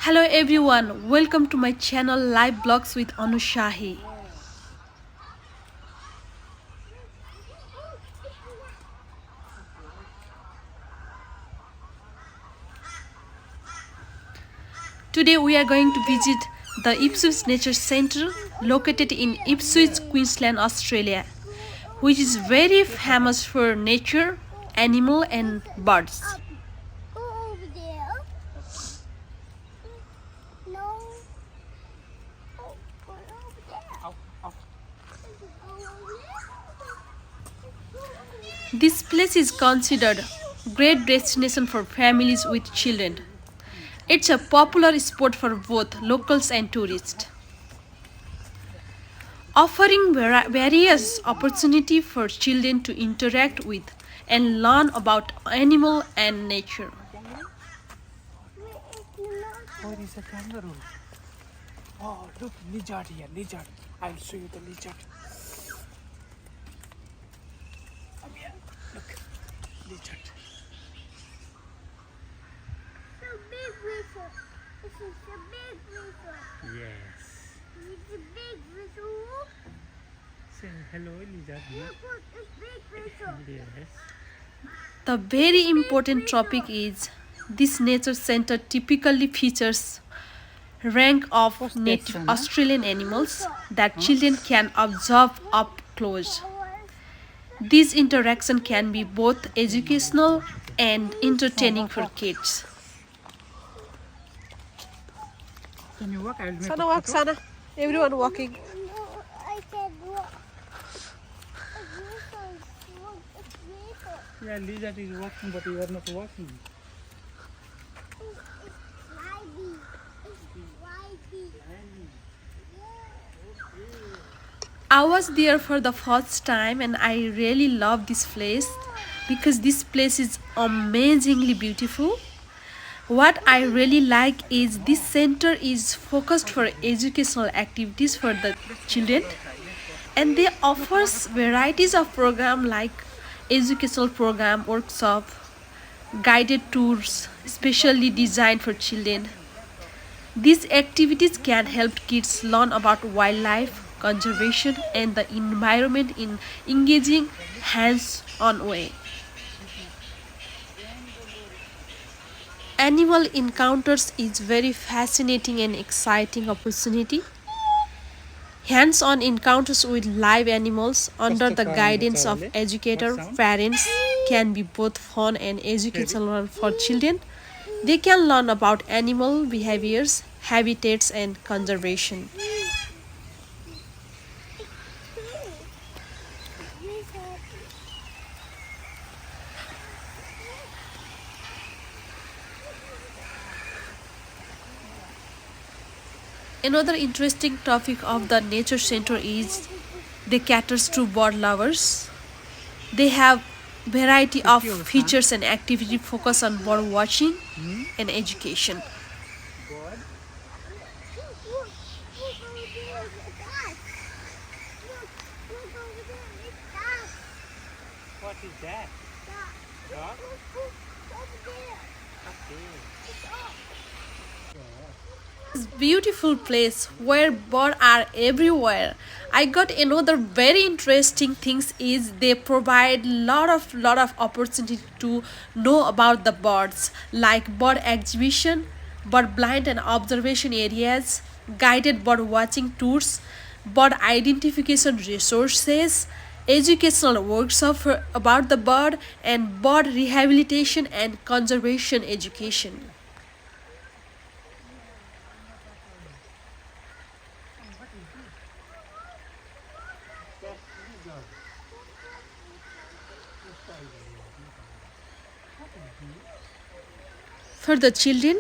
Hello everyone, welcome to my channel Live Blogs with Anushahi. Today we are going to visit the Ipswich Nature Centre located in Ipswich, Queensland, Australia, which is very famous for nature, animal and birds. Go over there. No. Oh, go over there. This place is considered a great destination for families with children. It's a popular spot for both locals and tourists, offering various opportunities for children to interact with and learn about animal and nature. Oh, it is a kangaroo. Oh, look, lizard here, lizard. I'll show you the lizard. Come here. Look, lizard. The big whistle. This is the big whistle. Yes. It's a big whistle. Say hello, lizard. Look, it's big whistle. Yes. The very important topic is this nature center typically features rank of native Australian animals that children can observe up close. This interaction can be both educational and entertaining for kids. Can you walk? I'll make Sana a walk, photo. Sana. Everyone walking. No, I can walk. It's whistle. It's whistle. Yeah, lizard is walking, but you are not walking. It's slimy. It's slimy. I was there for the first time and I really love this place because this place is amazingly beautiful. What I really like is this center is focused for educational activities for the children, and they offers varieties of program like educational program, workshop, guided tours specially designed for children. These activities can help kids learn about wildlife, conservation, and the environment in engaging hands-on way. Animal encounters is very fascinating and exciting opportunity. Hands-on encounters with live animals under the guidance of educator parents can be both fun and educational for children. They can learn about animal behaviors, habitats and conservation. Another interesting topic of the nature center is they caters to bird lovers. They have variety of features and activity focus on bird watching and education. God. Look over there. It's us. Look over there. It's us. What is that? Dog? Look over there. Okay. It's us. This beautiful place where birds are everywhere. I got another very interesting things is they provide lot of opportunity to know about the birds like bird exhibition, bird blind and observation areas, guided bird watching tours, bird identification resources, educational workshop about the bird, and bird rehabilitation and conservation education. For the children,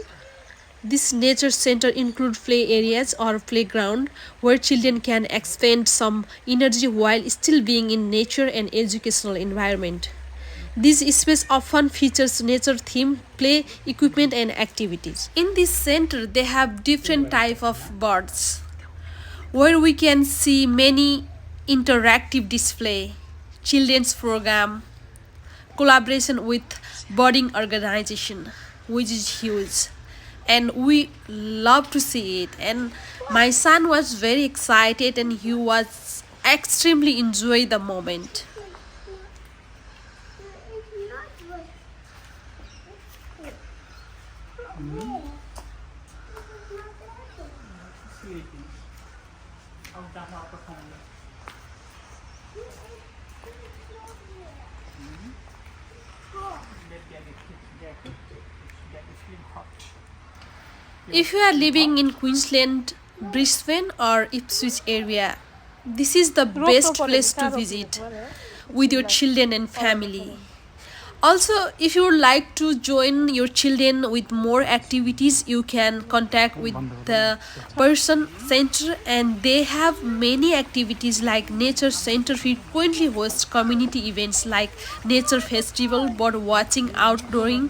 this nature center include play areas or playground where children can expend some energy while still being in nature and educational environment. This space often features nature themed play equipment and activities. In this center, they have different type of birds where we can see many interactive display, children's program, collaboration with birding organization, which is huge, and we love to see it. And my son was very excited and he was extremely enjoy the moment. Sleeping. Out down out of home. Get it hot. If you are living in Queensland, Brisbane or Ipswich area, this is the best place to visit with your children and family. Also, if you would like to join your children with more activities, you can contact with the person center, and they have many activities like nature center frequently hosts community events like nature festival, bird watching, outdooring,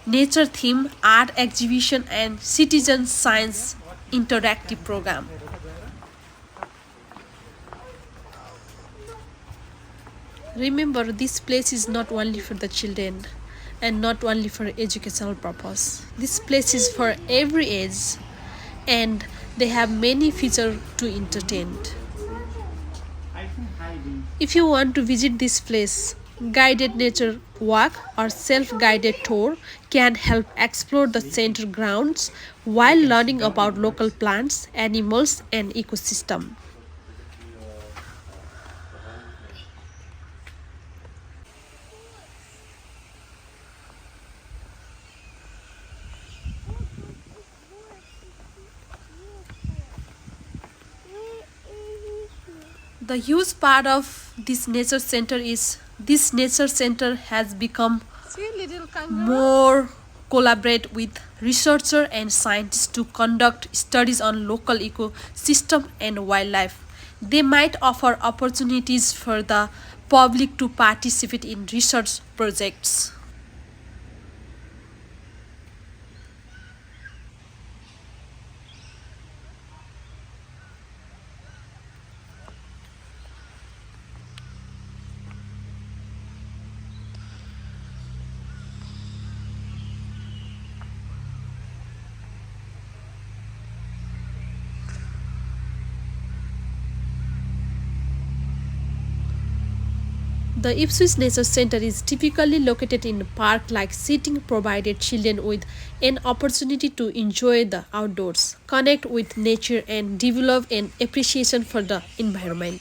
nature theme, art exhibition and citizen science interactive program. Remember, this place is not only for the children and not only for educational purpose. This place is for every age and they have many features to entertain. I think hiding. If you want to visit this place, guided nature walk or self-guided tour can help explore the center grounds while learning about local plants, animals and ecosystem. The huge part of this nature center is this nature center has become more collaborate with researchers and scientists to conduct studies on local ecosystem and wildlife. They might offer opportunities for the public to participate in research projects. The Ipswich Nature Centre is typically located in a park-like setting, provided children with an opportunity to enjoy the outdoors, connect with nature and develop an appreciation for the environment.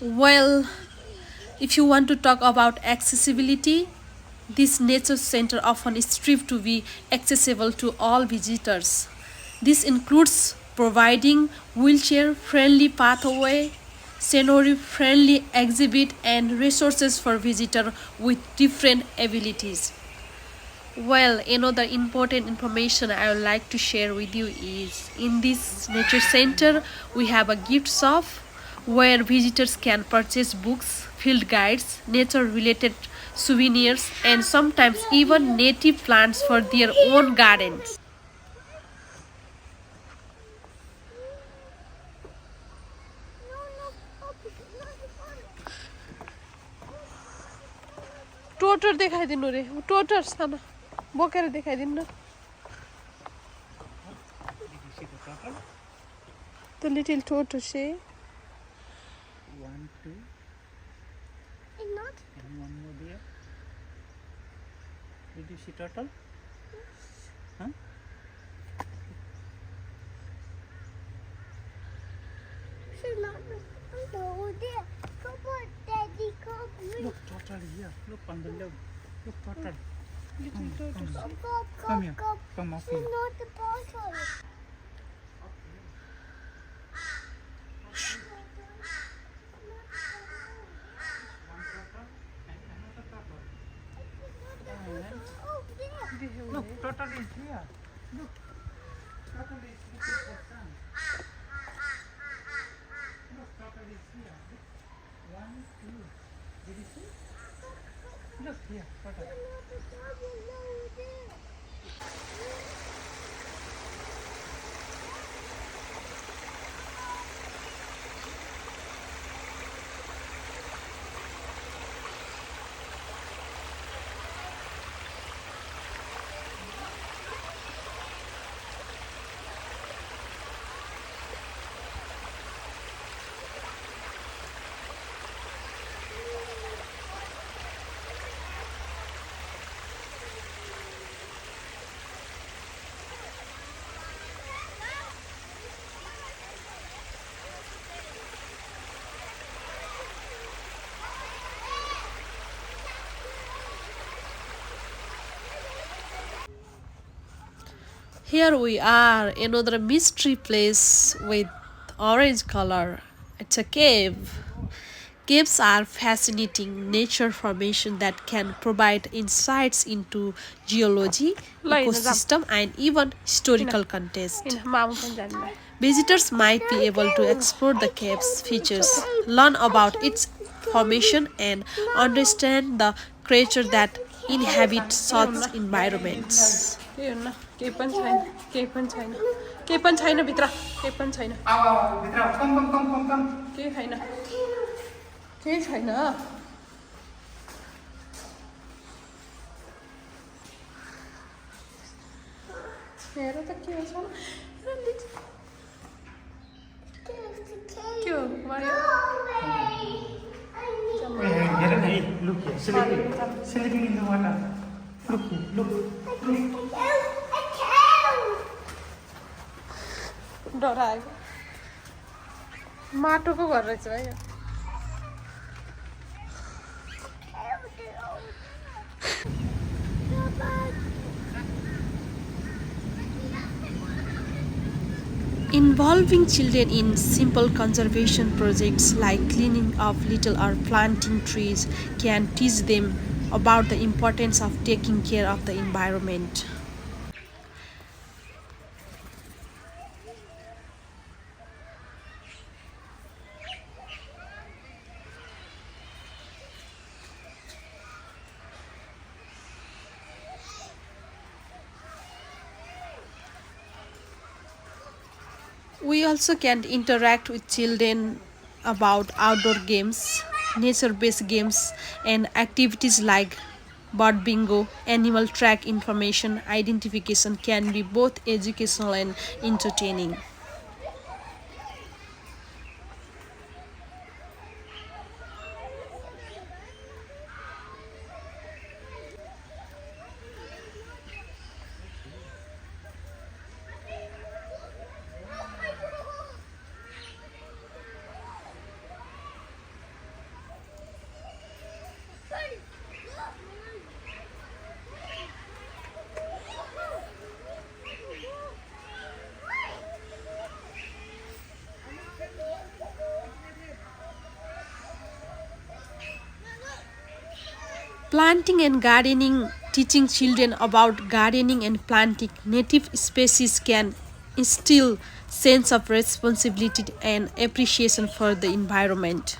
Well, if you want to talk about accessibility, this nature center often strives to be accessible to all visitors. This includes providing wheelchair-friendly pathway, scenery-friendly exhibit, and resources for visitors with different abilities. Well, another important information I would like to share with you is in this nature center we have a gift shop where visitors can purchase books, field guides, nature related souvenirs and sometimes even native plants for their own gardens. टोटर देखाइदिनु रे टोटर सानो बोकेर देखाइदिनु न The little tortoise. One, two, Not and one more there. Did you see turtle? Huh? she's not. No, there. Come on, Daddy, come. Look, turtle here. Look on the left. Look, turtle. Little tortoise. Come here. Come up She's here. not the bottle. Oh, there. Look, turtle is here. Look, turtle is looking for sun. Look, turtle is here. Look. One, two. Did you see? Look here, turtle. Not the bottle, no, there. Here we are, another mystery place with orange color. It's a cave. Caves are fascinating nature formation that can provide insights into geology, ecosystem, and even historical context. Visitors might be able to explore the cave's features, learn about its formation, and understand the creatures that inhabit such environments. केही पनि छैन केही पनि छैन केही पनि छैन भित्र केही पनि छैन भित्र कम कम कम कम कम केही छैन केही छैन हेर त के हो के हो मारियो हेर न है look slipping in the water look डराएको माटोको घर रहेछ है यो Involving children in simple conservation projects like cleaning up litter or planting trees can teach them about the importance of taking care of the environment. We also can interact with children about outdoor games, nature-based games, and activities like bird bingo, animal track information identification can be both educational and entertaining. Planting and gardening, teaching children about gardening and planting native species can instill sense of responsibility and appreciation for the environment.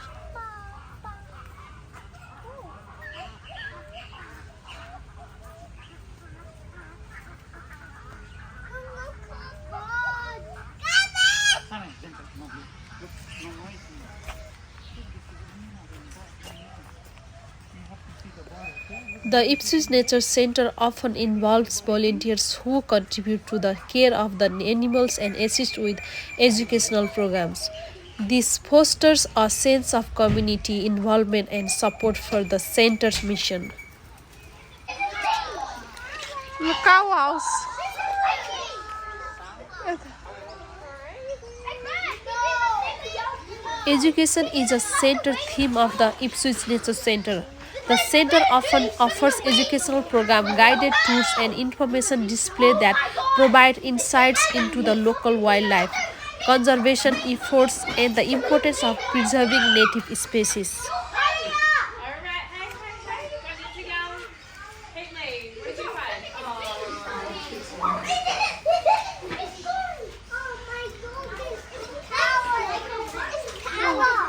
The Ipswich Nature Centre often involves volunteers who contribute to the care of the animals and assist with educational programs. This fosters a sense of community involvement and support for the center's mission. cow house Education is a central theme of the Ipswich Nature Centre. The centre often offers educational programs, guided tours, and information display that provide insights into the local wildlife, conservation efforts, and the importance of preserving native species.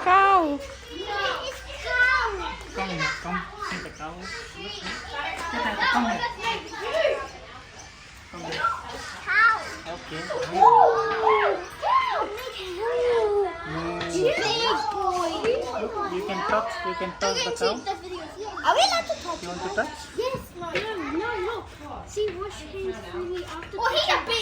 cow Come, see the cow. Come here. Okay. You can touch the cow. Are we allowed to touch? You want to touch? Yes. No. See, wash hands fully after. Oh, he's a big